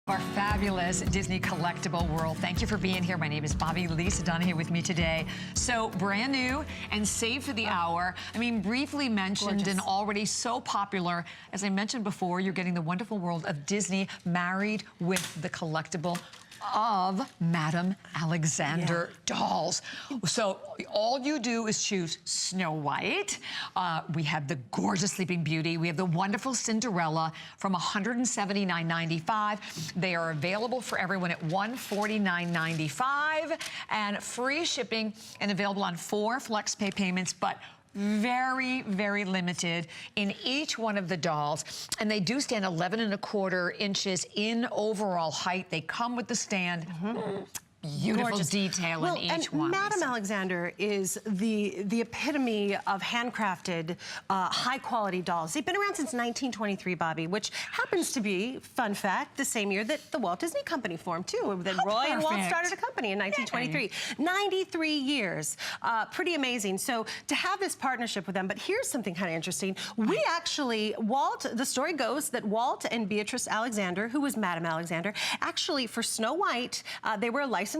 Our fabulous Disney collectible world. Thank you for being here. My name is Bobby. Lisa Donahue with me today. So brand new and saved for the hour. I mean, briefly mentioned and already so popular. As I mentioned before, you're getting the wonderful world of Disney married with the collectible of Madame Alexander dolls. So all you do is choose Snow White. We have the gorgeous Sleeping Beauty. We have the wonderful Cinderella from $179.95. They are available for everyone at $149.95 and free shipping and available on 4 flex pay payments, but very, very limited in each one of the dolls. And they do stand 11¼ inches in overall height. They come with the stand. Beautiful gorgeous detail in each one. Madame Alexander is the epitome of handcrafted, high-quality dolls. They've been around since 1923, Bobby, which happens to be, fun fact, the same year that the Walt Disney Company formed, too. That Roy and Walt started a company in 1923. 93 years. Pretty amazing. So to have this partnership with them, but here's something kind of interesting. We actually, the story goes that Walt and Beatrice Alexander, who was Madame Alexander, actually for Snow White, they were a licensee,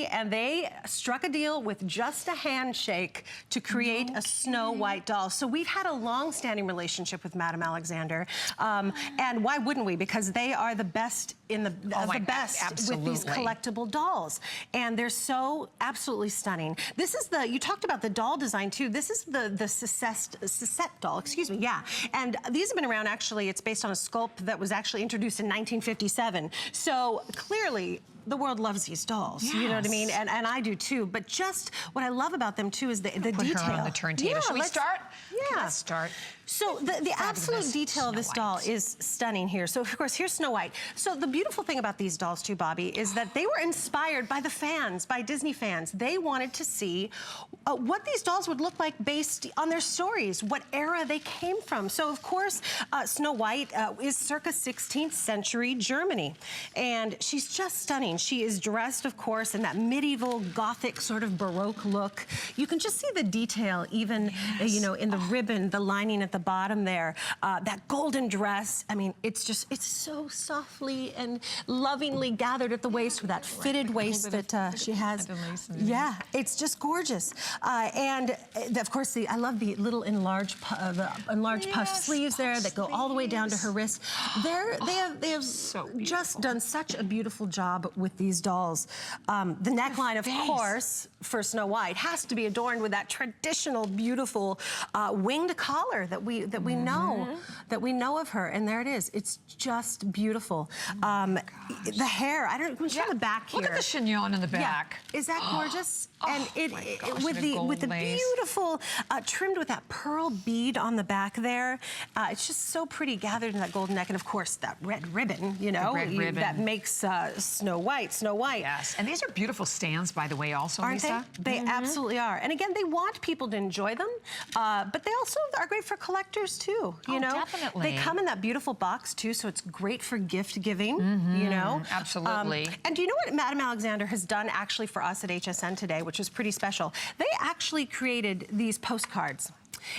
and they struck a deal with just a handshake to create a Snow White doll. So we've had a long-standing relationship with Madame Alexander, and why wouldn't we? Because they are the best in the best with these collectible dolls, and they're so absolutely stunning. This is you talked about the doll design too. This is the Cissette doll, excuse me, yeah. And these have been around, actually, it's based on a sculpt that was actually introduced in 1957. So clearly, the world loves these dolls, you know what I mean? And I do too, but just what I love about them too is the detail. Put her on the turntable. Should we start? Yeah. Okay, let's start. So the absolute detail of this doll is stunning here. So of course, here's Snow White. So the beautiful thing about these dolls too, Bobby, is that they were inspired by the fans, by Disney fans. They wanted to see what these dolls would look like based on their stories, what era they came from. So of course, Snow White is circa 16th century Germany. And she's just stunning. She is dressed, of course, in that medieval Gothic sort of Baroque look. You can just see the detail even, you know, in the ribbon, the lining at the bottom there, that golden dress. I mean, it's so softly and lovingly gathered at the waist with that fitted waist that she has. Yeah, it's just gorgeous. And of course, I love the little enlarged puff sleeves there that go all the way down to her wrist. They have just done such a beautiful job with these dolls. The neckline, of course, for Snow White has to be adorned with that traditional, beautiful winged collar that we know of her, and there it is. It's just beautiful. The hair, I'm showing the back here. Look at the chignon in the back. Yeah. Is that gorgeous? And with the beautiful trimmed with that pearl bead on the back there. It's just so pretty, gathered in that golden neck, and of course that red ribbon. You know, that makes Snow White, Snow White. Yes, and these are beautiful stands, by the way, also, aren't Lisa? They absolutely are. And again, they want people to enjoy them, but they also are great for collectors too. You know, definitely. They come in that beautiful box too, so it's great for gift giving. You know, absolutely. And do you know what Madame Alexander has done actually for us at HSN today, which was pretty special? They actually created these postcards.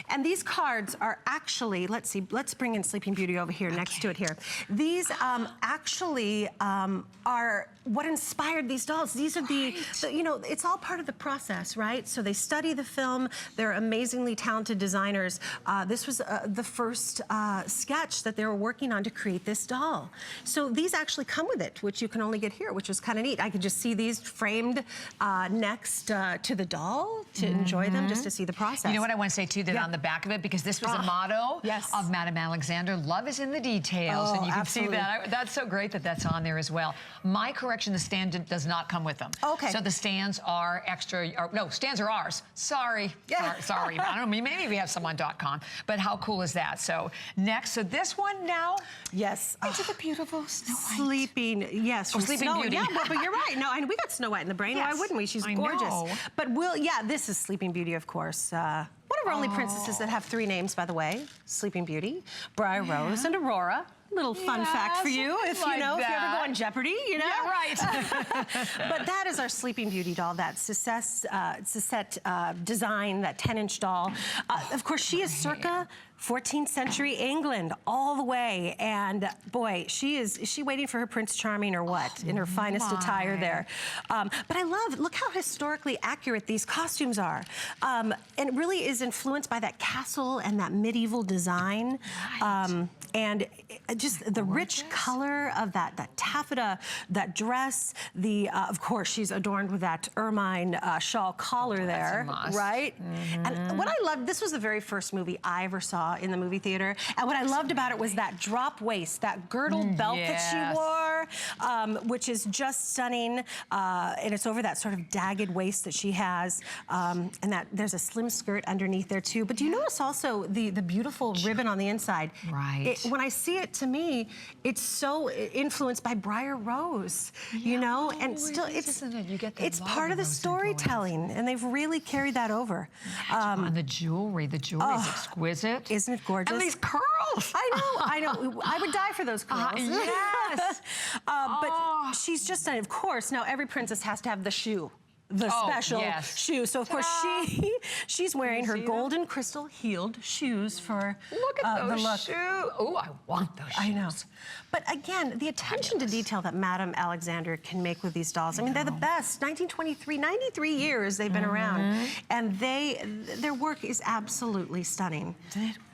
And these cards are actually, let's see, let's bring in Sleeping Beauty over here next to it here. These actually are what inspired these dolls. These are the, you know, it's all part of the process, right? So they study the film. They're amazingly talented designers. This was the first sketch that they were working on to create this doll. So these actually come with it, which you can only get here, which is kind of neat. I could just see these framed next to the doll to enjoy them, just to see the process. You know what I want to say too, that on the back of it, because this was a motto of Madame Alexander, love is in the details, and you can see that. That's so great that that's on there as well. My correction, the stand does not come with them. Okay. So the stands are extra, no, stands are ours. Sorry, sorry. I don't know, maybe we have some on .com, but how cool is that? So next, so this one now. Yes. Is it the beautiful Snow White? Sleeping, yes. Sleeping Beauty. Yeah, but you're right. No, and we got Snow White in the brain. Why wouldn't we? She's gorgeous. But this is Sleeping Beauty, of course. One of our only princesses that have 3 names, by the way. Sleeping Beauty, Briar Rose, and Aurora. Little fun fact for you, if you know, if you ever go on Jeopardy, you know. Yeah, right. But that is our Sleeping Beauty doll, that Cissette design, that 10-inch doll. Of course, she is circa 14th century England all the way, and boy, is she waiting for her Prince Charming or what, in her finest attire there. But I love, look how historically accurate these costumes are. And it really is influenced by that castle and that medieval design. Right. And just the rich color of that taffeta, that dress, of course, she's adorned with that ermine shawl collar there, right? And what I loved, this was the very first movie I ever saw in the movie theater, and what I loved about it was that drop waist, that girdle belt that she wore, which is just stunning, and it's over that sort of dagged waist that she has, and that there's a slim skirt underneath there too. But do you notice also the beautiful ribbon on the inside? Right. When I see it, to me, it's so influenced by Briar Rose, you know, and still it's part of the storytelling, and they've really carried that over. And the jewelry is exquisite. Isn't it gorgeous? And these curls. I know. I would die for those curls. Yes. But she's just done it. Of course, now every princess has to have the shoe. The special shoe. So of course she's wearing her golden crystal heeled shoes for look at those shoes. Oh, I want those shoes. I know. But again, the attention to detail that Madame Alexander can make with these dolls. I mean, they're the best. 1923, 93 years they've been around, and their work is absolutely stunning.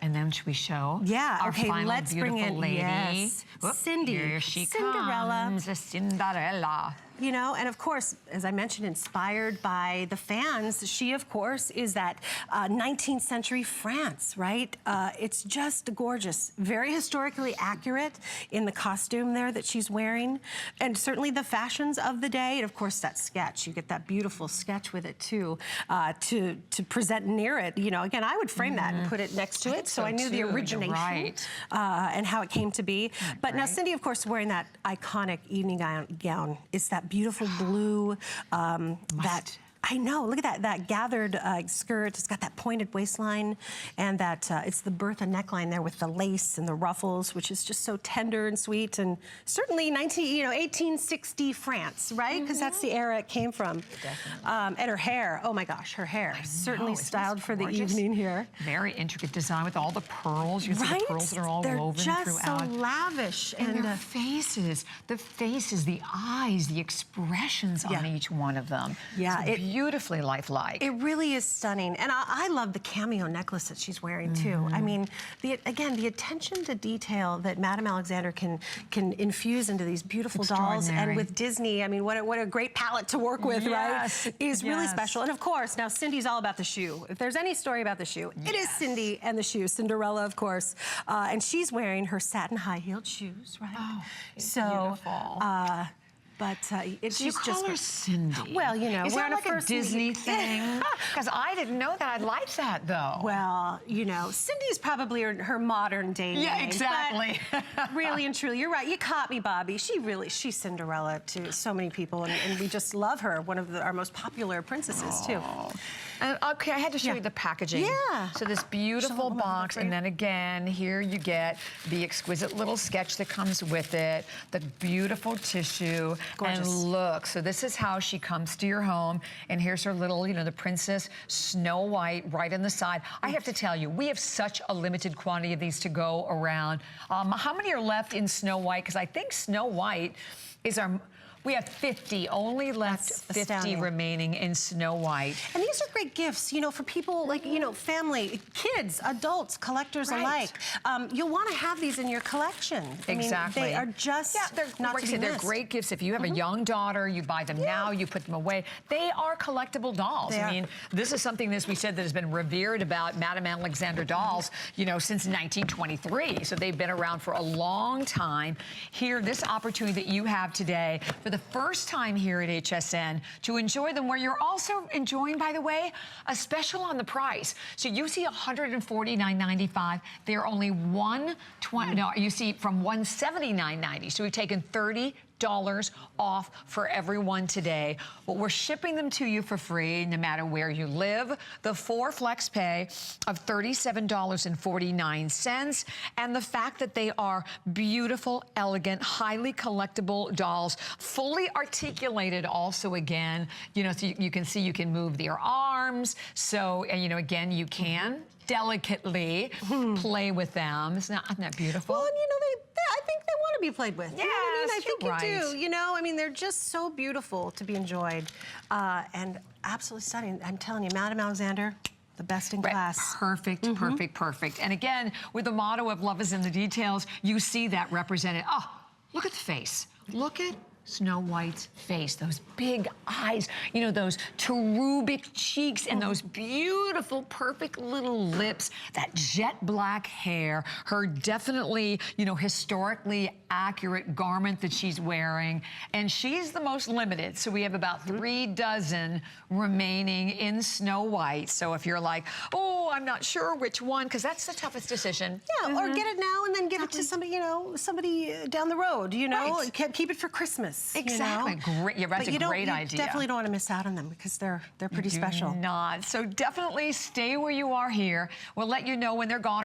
And then should we show? Yeah. Our okay. final Let's bring in lady. Whoop, Cindy. Here she Cinderella. comes, a Cinderella. You know, and of course, as I mentioned, inspired by the fans, she, of course, is that 19th century France, right? It's just gorgeous. Very historically accurate in the costume there that she's wearing, and certainly the fashions of the day. And of course, that sketch. You get that beautiful sketch with it, too, to present near it. You know, again, I would frame that and put it next to it, so I knew the origination and how it came to be. But now Cindy, of course, wearing that iconic evening gown. It's that beautiful blue, I know, look at that gathered skirt. It's got that pointed waistline, and that it's the Bertha neckline there with the lace and the ruffles, which is just so tender and sweet, and certainly 1860 France, right? Because that's the era it came from. Definitely. And her hair, oh my gosh, her hair certainly styled for the evening here. Very intricate design with all the pearls. You can see the pearls that are all woven throughout. They're just so lavish, and their faces, the eyes, the expressions on each one of them. Yeah, beautifully lifelike. It really is stunning. And I love the cameo necklace that she's wearing, too. I mean, again, the attention to detail that Madame Alexander can infuse into these beautiful dolls. And with Disney, I mean, what a great palette to work with, right? Is really special. And of course, now Cindy's all about the shoe. If there's any story about the shoe, it is Cindy and the shoe. Cinderella, of course. And she's wearing her satin high-heeled shoes, right? Oh, so beautiful. But it's just... You call her Cindy. Well, you know, we're on like a Disney thing? Because I didn't know that. I like that, though. Well, you know, Cindy's probably her modern day name. Yeah, exactly. Really and truly, you're right. You caught me, Bobby. She's Cinderella to so many people, and we just love her. One of our most popular princesses, too. Okay, I had to show you the packaging. Yeah. So this beautiful box, and then again, here you get the exquisite little sketch that comes with it, the beautiful tissue. Gorgeous. And look, so this is how she comes to your home, and here's her little, you know, the Princess Snow White right on the side. I have to tell you, we have such a limited quantity of these to go around. How many are left in Snow White? Because I think Snow White is we have 50, only left 50 remaining in Snow White. And these are great gifts, you know, for people like, you know, family, kids, adults, collectors alike. You'll want to have these in your collection. Exactly. I mean, they are just they're great gifts. If you have a young daughter, you buy them now, you put them away. They are collectible dolls. I mean, this is something, as we said, that has been revered about Madame Alexander dolls, you know, since 1923. So they've been around for a long time. Here, this opportunity that you have today, for the first time here at HSN, to enjoy them, where you're also enjoying, by the way, a special on the price. So you see $149.95. They're only $120. No, you see from $179.90. So we've taken $30 off for everyone today. But we're shipping them to you for free, no matter where you live. The 4 flex pay of $37.49. And the fact that they are beautiful, elegant, highly collectible dolls, fully articulated also again, you know, so you can see you can move their arms. So, and you know, again, you can delicately play with them. Isn't that beautiful? Well, and you know, I think they want to be played with. Yes, you know what I mean? I think you're you right. do. You know, I mean, they're just so beautiful to be enjoyed and absolutely stunning. I'm telling you, Madame Alexander, the best in class. Perfect, perfect, perfect. And again, with the motto of love is in the details, you see that represented. Oh, look at the face. Look at Snow White's face, those big eyes, you know, those cherubic cheeks and those beautiful, perfect little lips, that jet black hair, her definitely, you know, historically accurate garment that she's wearing. And she's the most limited. So we have about 3 dozen remaining in Snow White. So if you're like, oh, I'm not sure which one, because that's the toughest decision. Yeah, or get it now and then give it to somebody, you know, somebody down the road, you know, keep it for Christmas. Exactly. You know? Great. Yeah, that's a great idea. You definitely don't want to miss out on them because they're pretty special. Not. So definitely stay where you are here. We'll let you know when they're gone.